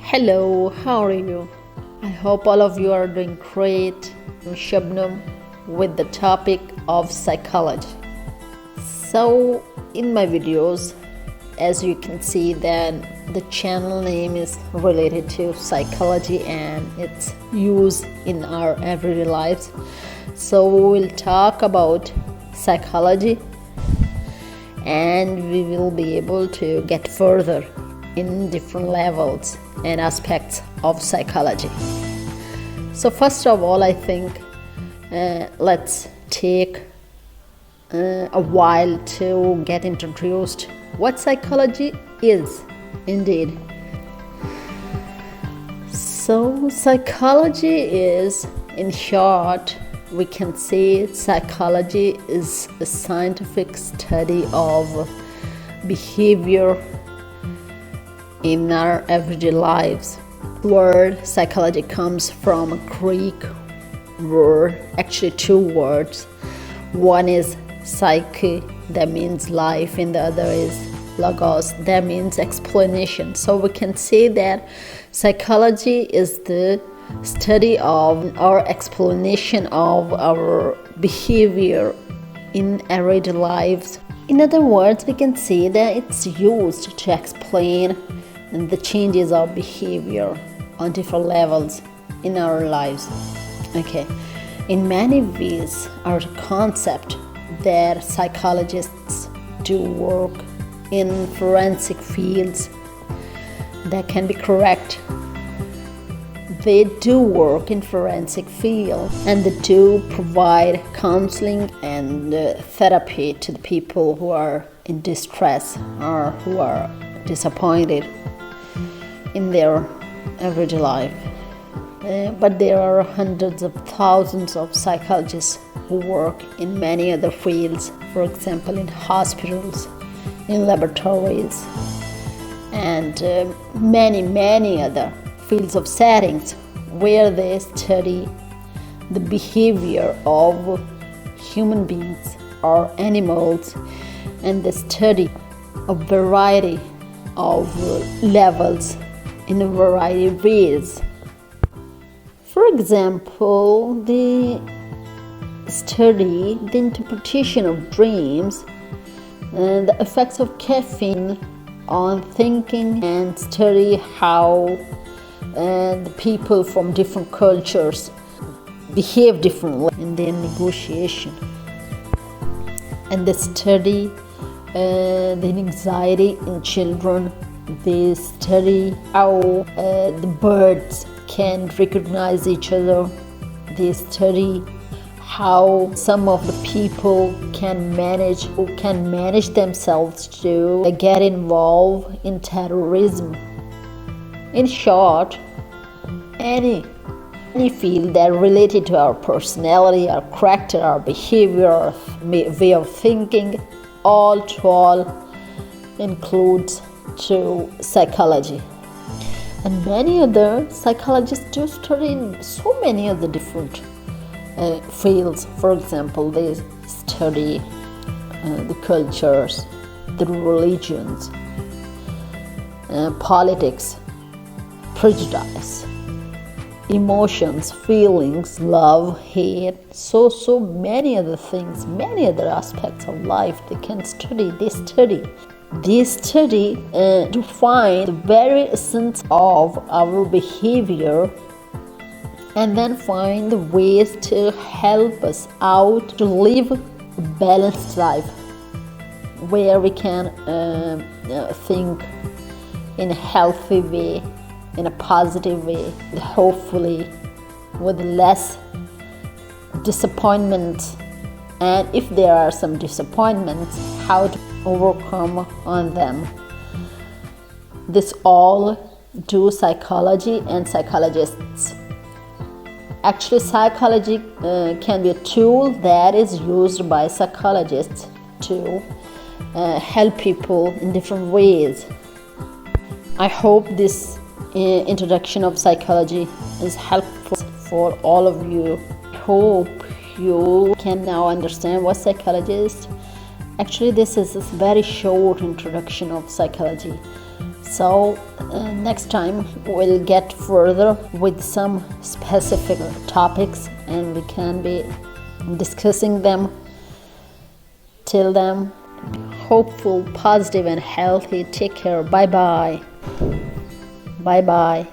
Hello, how are you? I hope all of you are doing great. I'm Shabnam with the topic of psychology. So, in my videos, as you can see, then the channel name is related to psychology and its use in our everyday lives. So, we will talk about psychology and we will be able to get further in different levels and aspects of psychology. So first of all, I think let's take a while to get introduced what psychology is indeed. So psychology is, in short, we can say psychology is a scientific study of behavior in our everyday lives. The word psychology comes from a Greek word, actually two words. One is psyche, that means life, and the other is logos, that means explanation. So we can say that psychology is the study of our explanation of our behavior in everyday lives. In other words, we can say that it's used to explain the changes of behavior on different levels in our lives. Okay, in many ways, our concept that psychologists do work in forensic fields, that can be correct. They do work in forensic field and they do provide counseling and therapy to the people who are in distress or who are disappointed in their everyday life. But there are hundreds of thousands of psychologists who work in many other fields, for example in hospitals, in laboratories, and many other fields of settings where they study the behavior of human beings or animals, and they study a variety of levels in a variety of ways. For example, the study the interpretation of dreams, the effects of caffeine on thinking, and study how the people from different cultures behave differently in their negotiation. And they study the anxiety in children. They study how the birds can recognize each other. They study how some of the people can manage themselves to get involved in terrorism. In short, any field that related to our personality, our character, our behavior, our way of thinking, all includes to psychology. And many other psychologists do study in so many other different fields. For example, they study the cultures, the religions, politics, prejudice, emotions, feelings, love, hate, so many other things, many other aspects of life they can study. They study to find the very essence of our behavior and then find the ways to help us out to live a balanced life where we can think in a healthy way, in a positive way, hopefully with less disappointment, and if there are some disappointments, how to overcome on them. This all do psychology and psychologists. Actually, psychology can be a tool that is used by psychologists to help people in different ways. I hope this introduction of psychology is helpful for all of you. I hope you can now understand what psychology is. Actually, this is a very short introduction of psychology. So next time we'll get further with some specific topics and we can be discussing them. Till then, hopeful, positive and healthy. Take care. Bye bye. Bye bye.